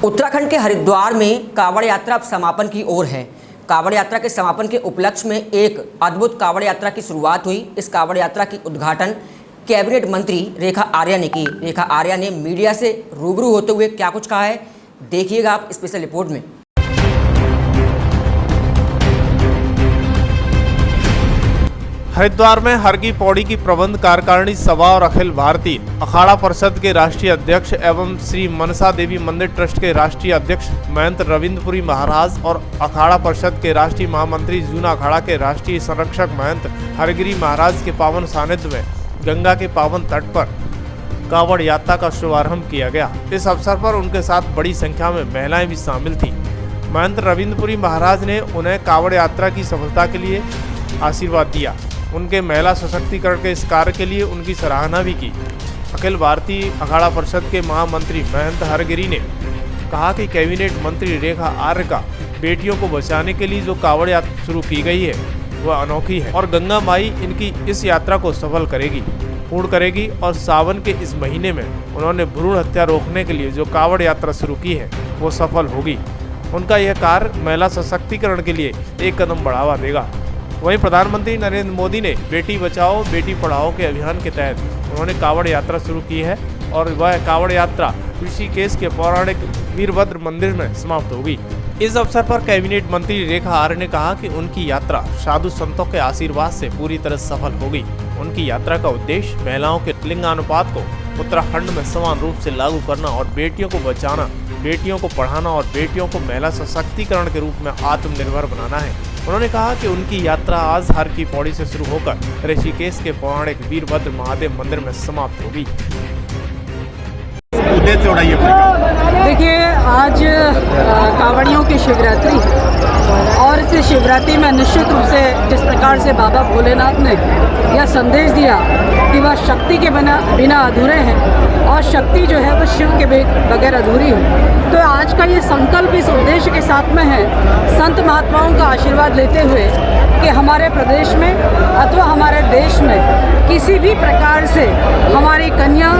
उत्तराखंड के हरिद्वार में कांवड़ यात्रा अब समापन की ओर है। कांवड़ यात्रा के समापन के उपलक्ष्य में एक अद्भुत कांवड़ यात्रा की शुरुआत हुई। इस कांवड़ यात्रा की उद्घाटन कैबिनेट मंत्री रेखा आर्या ने की। रेखा आर्या ने मीडिया से रूबरू होते हुए क्या कुछ कहा है, देखिएगा आप स्पेशल रिपोर्ट में। हरिद्वार में हर की पौड़ी की प्रबंध कार्यकारिणी सभा और अखिल भारतीय अखाड़ा परिषद के राष्ट्रीय अध्यक्ष एवं श्री मनसा देवी मंदिर ट्रस्ट के राष्ट्रीय अध्यक्ष महंत रविंद्रपुरी महाराज और अखाड़ा परिषद के राष्ट्रीय महामंत्री जूना अखाड़ा के राष्ट्रीय संरक्षक महंत हरगिरी महाराज के पावन सानिध्य में गंगा के पावन तट पर कांवड़ यात्रा का शुभारंभ किया गया। इस अवसर पर उनके साथ बड़ी संख्या में महिलाएं भी शामिल थी। महंत रविंद्रपुरी महाराज ने उन्हें कांवड़ यात्रा की सफलता के लिए आशीर्वाद दिया। उनके महिला सशक्तिकरण के इस कार्य के लिए उनकी सराहना भी की। अखिल भारतीय अखाड़ा परिषद के महामंत्री महंत हरगिरी ने कहा कि कैबिनेट मंत्री रेखा आर्य का बेटियों को बचाने के लिए जो कांवड़ यात्रा शुरू की गई है वह अनोखी है और गंगा माई इनकी इस यात्रा को सफल करेगी, पूर्ण करेगी। और सावन के इस महीने में उन्होंने भ्रूण हत्या रोकने के लिए जो कांवड़ यात्रा शुरू की है वो सफल होगी। उनका यह कार्य महिला सशक्तिकरण के लिए एक कदम बढ़ावा देगा। वहीं प्रधानमंत्री नरेंद्र मोदी ने बेटी बचाओ बेटी पढ़ाओ के अभियान के तहत उन्होंने कांवड़ यात्रा शुरू की है और वह कांवड़ यात्रा ऋषिकेश के पौराणिक वीरभद्र मंदिर में समाप्त होगी। इस अवसर पर कैबिनेट मंत्री रेखा आर्य ने कहा कि उनकी यात्रा साधु संतों के आशीर्वाद से पूरी तरह सफल होगी। उनकी यात्रा का उद्देश्य महिलाओं के लिंगानुपात को उत्तराखंड में समान रूप से लागू करना और बेटियों को बचाना, बेटियों को पढ़ाना और बेटियों को महिला सशक्तिकरण के रूप में आत्मनिर्भर बनाना है। उन्होंने कहा कि उनकी यात्रा आज हर की पौड़ी से शुरू होकर ऋषिकेश के पौराणिक वीरभद्र महादेव मंदिर में समाप्त होगी। देखिए, आज कांवड़ियों की शिवरात्रि और इस शिवरात्रि में निश्चित रूप से जिस प्रकार से बाबा भोलेनाथ ने यह संदेश दिया कि वह शक्ति के बिना अधूरे हैं और शक्ति जो है वह शिव के बगैर अधूरी है, तो आज का ये संकल्प इस उद्देश्य के साथ में है, संत महात्माओं का आशीर्वाद लेते हुए कि हमारे प्रदेश में अथवा हमारे देश में किसी भी प्रकार से हमारी कन्या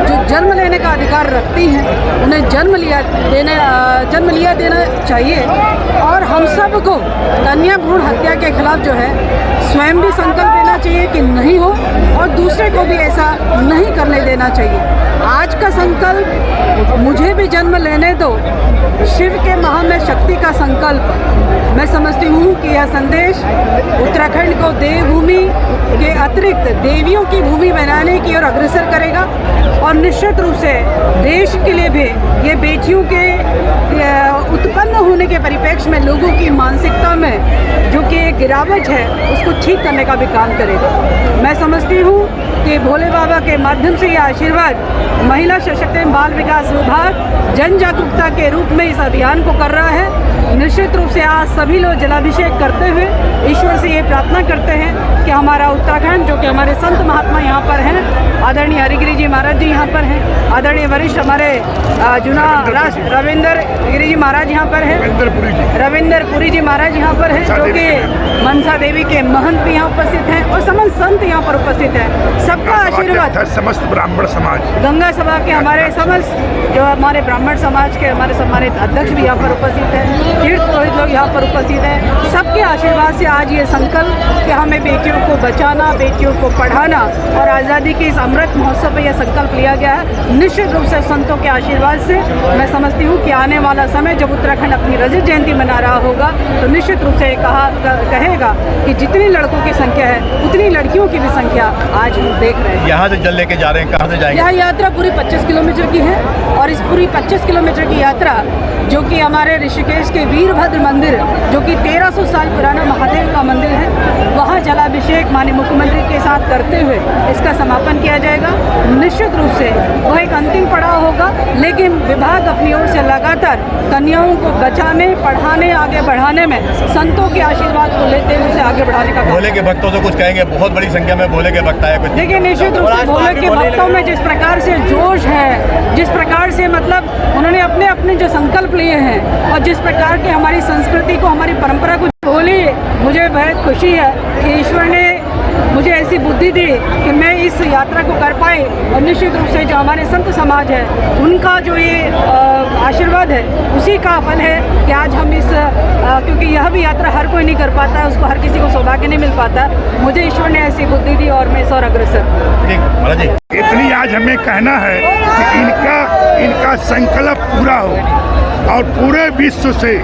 जो जन्म लेने का अधिकार रखती हैं उन्हें जन्म लिया देना चाहिए। और हम सब को कन्या भ्रूण हत्या के खिलाफ जो है स्वयं भी संकल्प लेना चाहिए कि नहीं हो और दूसरे को भी ऐसा नहीं करने देना चाहिए। आज का संकल्प मुझे भी जन्म लेने दो, शिव के महा में शक्ति का संकल्प। मैं समझती हूँ कि यह संदेश उत्तराखंड को देवभूमि के अतिरिक्त देवियों की भूमि बनाने की ओर अग्रसर करेगा और निश्चित रूप से देश के लिए भी ये बेटियों के उत्पन्न होने के परिप्रेक्ष्य में लोगों की मानसिकता में जो कि गिरावट है उसको ठीक करने का भी काम करेगा। मैं समझती हूँ कि भोले बाबा के माध्यम से यह आशीर्वाद महिला सशक्तिकरण बाल विकास विभाग जन जागरूकता के रूप में इस अभियान को कर रहा है। निश्चित रूप से आज सभी लोग जलाभिषेक करते हुए ईश्वर से ये प्रार्थना करते हैं कि हमारा उत्तराखंड, जो कि हमारे संत महात्मा यहाँ पर हैं, आदरणीय हरिगिरी जी महाराज जी यहाँ पर हैं, आदरणीय वरिष्ठ हमारे जूना राष्ट्र रविंद्र जी महाराज यहाँ पर हैं, रविंद्रपुरी जी महाराज यहाँ पर हैं, जो कि मनसा देवी के महंत भी यहाँ उपस्थित हैं और समस्त संत यहाँ पर उपस्थित हैं। सबका आशीर्वाद, समस्त ब्राह्मण समाज, गंगा सभा के हमारे समस्त जो हमारे ब्राह्मण समाज के हमारे सम्मानित अध्यक्ष भी यहाँ पर उपस्थित हैं, तीर्थ पुरोहित लोग यहाँ पर उपस्थित हैं। सबके आशीर्वाद से आज ये संकल्प कि हमें बेटियों को बचाना, बेटियों को पढ़ाना और आज़ादी के इस अमृत महोत्सव में यह संकल्प लिया गया है। निश्चित रूप से संतों के आशीर्वाद से मैं समझती हूँ कि आने वाला समय जब उत्तराखंड अपनी रजत जयंती मना रहा होगा तो निश्चित रूप से कहेगा कि जितनी लड़कों की संख्या है उतनी लड़कियों की भी संख्या आज हम देख रहे हैं। यहाँ से जल लेके जा रहे हैं, कहाँ से जाएंगे? यह यात्रा पूरी 25 किलोमीटर की है और इस पूरी 25 किलोमीटर की यात्रा जो कि हमारे ऋषिकेश के वीरभद्र मंदिर, जो कि 1300 साल पुराना महादेव का मंदिर है, वहाँ जलाभिषेक माननीय मुख्यमंत्री के साथ करते हुए इसका समापन किया जाएगा। निश्चित रूप से वह एक अंतिम पड़ाव होगा, लेकिन विभाग अपनी ओर से लगातार कन्याओं को बचाने, पढ़ाने, आगे बढ़ाने में संतों के आशीर्वाद को लेते हुए उसे आगे बढ़ाने का। भोले के भक्तों से कुछ कहेंगे? बहुत बड़ी संख्या में भोले के भक्त आए। देखिए, निश्चित रूप से भोले के भक्तों में जिस प्रकार से जोश है, जिस प्रकार से मतलब उन्होंने अपने अपने जो संकल्प लिए हैं और जिस प्रकार की हमारी संस्कृति को, हमारी परंपरा को बोली, मुझे बहुत खुशी है कि ईश्वर ने मुझे ऐसी बुद्धि दी कि मैं इस यात्रा को कर पाए। और निश्चित रूप से जो हमारे संत समाज है उनका जो ये आशीर्वाद है उसी का फल है कि आज हम इस क्योंकि यह भी यात्रा हर कोई नहीं कर पाता, उसको हर किसी को सौभाग्य नहीं मिल पाता। मुझे ईश्वर ने ऐसी बुद्धि दी और मैं इस और अग्रसर। ठीक महाराज जी, इतनी आज हमें कहना है कि इनका संकल्प पूरा हो और पूरे विश्व से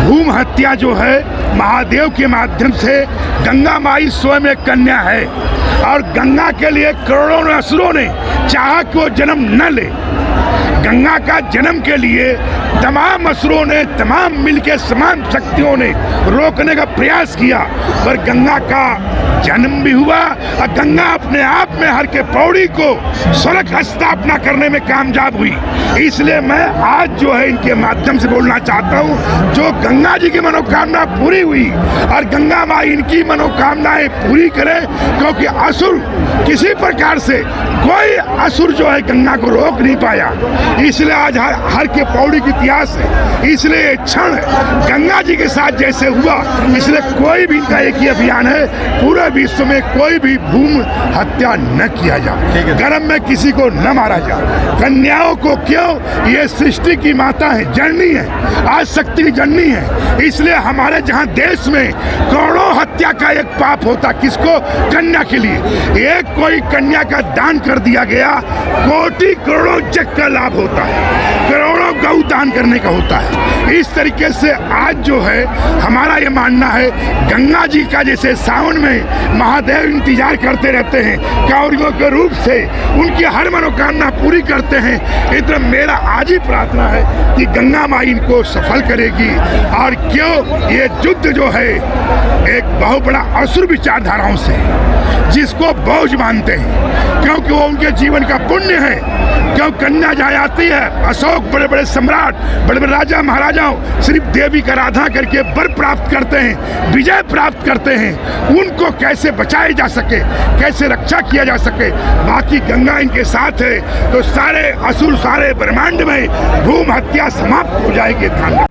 भूम हत्या जो है महादेव के माध्यम से, गंगा माई स्वयं एक कन्या है और गंगा के लिए करोड़ों असुरों ने चाहा कि वो जन्म न ले। गंगा का जन्म के लिए तमाम असुरों ने, तमाम मिलके समान शक्तियों ने रोकने का प्रयास किया, पर गंगा का जन्म भी हुआ और गंगा अपने आप में हर के पौड़ी को स्वर्ग स्थापना करने में कामयाब हुई। इसलिए मैं आज जो है इनके माध्यम से बोलना चाहता हूँ, जो गंगा जी की मनोकामना पूरी हुई और गंगा माँ इनकी मनोकामनाएं पूरी करे, क्योंकि असुर किसी प्रकार से कोई असुर जो है गंगा को रोक नहीं पाया। इसलिए आज हर के पौड़ी की इतिहास है। इसलिए क्षण गंगा जी के साथ जैसे हुआ, इसलिए कोई भी इनका एक ही अभियान है, पूरे विश्व में कोई भी भूम हत्या न किया जाए, गर्भ में किसी को न मारा जाए। कन्याओं को क्यों, ये सृष्टि की माता है, जननी है, आज शक्ति की जननी है। इसलिए हमारे जहाँ देश में करोड़ों हत्या का एक पाप होता, किसको? कन्या के लिए। एक कोई कन्या का दान कर दिया गया, कोटि करोड़ों जग का लाभ होता है, करोड़ों गौ दान करने का होता है। इस तरीके से आज जो है हमारा ये मानना है, गंगा जी का जैसे सावन में महादेव इंतजार करते रहते हैं, कांवरियों के रूप से उनकी हर मनोकामना पूरी करते हैं, इतना मेरा आज ही प्रार्थना है कि गंगा माँ इनको सफल करेगी। और क्यों ये युद्ध जो है एक बहुत बड़ा असुर विचारधाराओं से, जिसको बोझ मानते हैं, क्योंकि वो उनके जीवन का पुण्य है। क्यों कन्या जहाँ आती है, अशोक बड़े बड़े सम्राट, बड़े बड़े राजा महाराजाओं सिर्फ देवी का आराधना करके वर प्राप्त करते हैं, विजय प्राप्त करते हैं। उनको कैसे बचाया जा सके, कैसे रक्षा किया जा सके, बाकी गंगा इनके साथ है तो सारे असुर, सारे ब्रह्मांड में भूम हत्या समाप्त हो जाएगी।